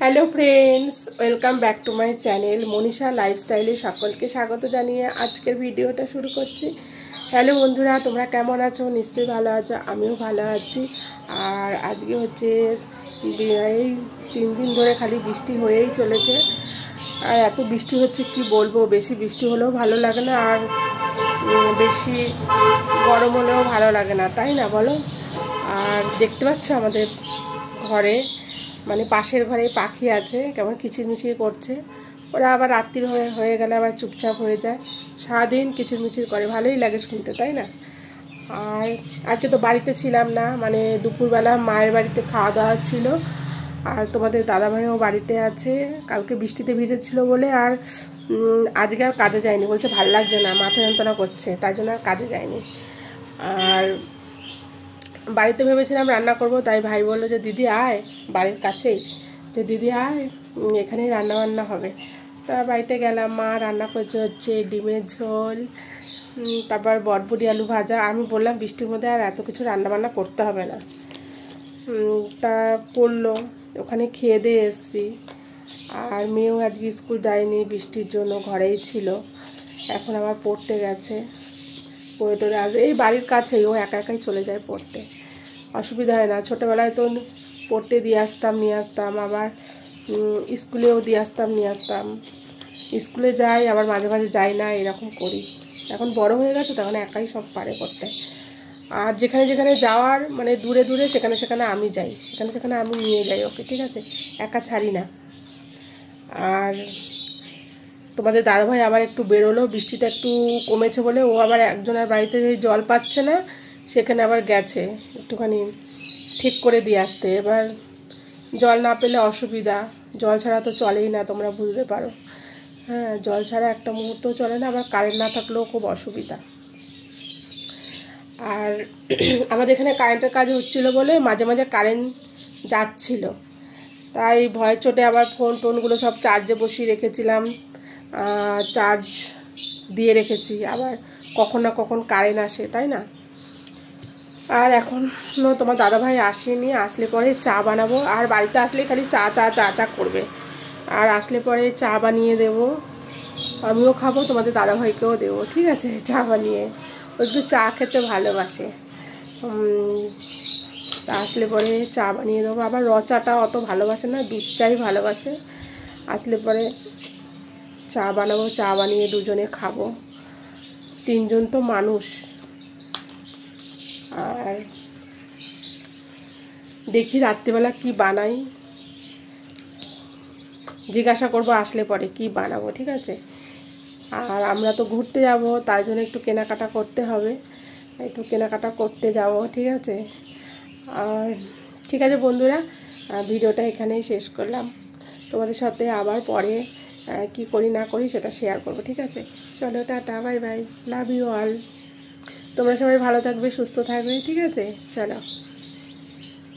Hello friends welcome back to my channel Manisha लाइफस्टाइले सकलके स्वागत जानिए आजकेर भिडियोटा शुरू करছি। हेलो बंधुरा তোমরা কেমন আছো? নিশ্চয়ই ভালো আছো, আমিও ভালো আছি। আর আজকে হচ্ছে এই 3 দিন ধরে খালি বৃষ্টি হয়েই চলেছে। আর এত বৃষ্টি হচ্ছে কি বলবো, বেশি বৃষ্টি হলেও ভালো লাগে না, আর বেশি গরম হলেও ভালো লাগে না, তাই না বলো? আর দেখতে পাচ্ছ আমাদের ঘরে মানে পাশের ঘরে পাখি আছে, কেমন কিচিরমিচির করছে। ওরা আবার রাত্রির হয়ে গেলে আবার চুপচাপ হয়ে যায়, সারাদিন কিচিরমিচির করে, ভালোই লাগে শুনতে, তাই না? আর আজকে তো বাড়িতে ছিলাম না, মানে দুপুরবেলা মায়ের বাড়িতে খাওয়া দাওয়া ছিল। আর তোমাদের দাদাভাইও বাড়িতে আছে, কালকে বৃষ্টিতে ভিজেছিল বলে আর আজকে আর কাজে যায়নি, বলছে ভালো লাগছে না, মাথা যন্ত্রণা করছে, তাই জন্য আর কাজে যায়নি। আর বাড়িতে ভেবেছিলাম রান্না করব, তাই ভাই বললো যে দিদি আয়, বাড়ির কাছেই, যে দিদি আয় এখানেই রান্না বান্না হবে। তা বাড়িতে গেলাম, মা রান্না করছে হচ্ছে ডিমের ঝোল, তারপর বটবটি আলু ভাজা। আমি বললাম বৃষ্টির মধ্যে আর এত কিছু রান্না বান্না করতে হবে না, তা করলো। ওখানে খেয়ে দিয়ে এসছি। আর মেয়েও আজকে স্কুল যায়নি বৃষ্টির জন্য, ঘরেই ছিল। এখন আবার পড়তে গেছে, পড়ে টোরে আসবে, এই বাড়ির কাছেই, ও একা একাই চলে যায় পড়তে, অসুবিধা হয় না। ছোটোবেলায় তো পড়তে দিয়ে আসতাম নিয়ে আসতাম, আবার স্কুলেও দিয়ে আসতাম নিয়ে আসতাম। স্কুলে যাই আবার মাঝে মাঝে যাই না, এরকম করি। এখন বড় হয়ে গেছে, তখন একাই সব পারে করতে। আর যেখানে যেখানে যাওয়ার মানে দূরে দূরে, সেখানে সেখানে আমি যাই, সেখানে সেখানে আমি নিয়ে যাই ওকে, ঠিক আছে? একা ছাড়ি না। আর তোমাদের দাদাভাই আবার একটু বেরোলো, বৃষ্টিটা একটু কমেছে বলে, ও আবার একজনের বাড়িতে জল পাচ্ছে না, সেখানে আবার গেছে একটুখানি ঠিক করে দিয়ে আসতে। এবার জল না পেলে অসুবিধা, জল ছাড়া তো চলেই না, তোমরা বুঝতে পারো। হ্যাঁ, জল ছাড়া একটা মুহূর্ত চলে না, আবার কারেন্ট না থাকলেও খুব অসুবিধা। আর আমাদের এখানে কারেন্টের কাজ হচ্ছিলো বলে মাঝে মাঝে কারেন্ট যাচ্ছিল, তাই ভয় চোটে আবার ফোন টোনগুলো সব চার্জে বসিয়ে রেখেছিলাম, চার্জ দিয়ে রেখেছি, আবার কখন না কখন কারেন্ট আসে, তাই না? আর এখনও তোমার দাদাভাই আসেনি, আসলে পরে চা বানাবো। আর বাড়িতে আসলে খালি চা চা চা চা করবে, আর আসলে পরে চা বানিয়ে দেব, আমিও খাবো, তোমাদের দাদাভাইকেও দেবো, ঠিক আছে? চা বানিয়ে, ও একটু চা খেতে ভালোবাসে। তা আসলে পরে চা বানিয়ে দেবো। আবার র চাটা অত ভালোবাসে না, দুধ চাই ভালোবাসে। আসলে পরে চা বানাবো, চা বানিয়ে দুজনে খাবো, 3 জন তো মানুষ। আর দেখি রাত্রিবেলা কি বানাই, জিজ্ঞাসা করবো আসলে পরে কি বানাবো, ঠিক আছে? আর আমরা তো ঘুরতে যাব, তাই জন্য একটু কেনাকাটা করতে হবে, একটু কেনাকাটা করতে যাব, ঠিক আছে? আর ঠিক আছে বন্ধুরা, ভিডিওটা এখানেই শেষ করলাম। তোমাদের সাথে আবার পরে কি করি না করি সেটা শেয়ার করব, ঠিক আছে? চলো, tata, bye bye, love you all. তোমরা সবাই ভালো থাকবে, সুস্থ থাকবে, ঠিক আছে? চলো।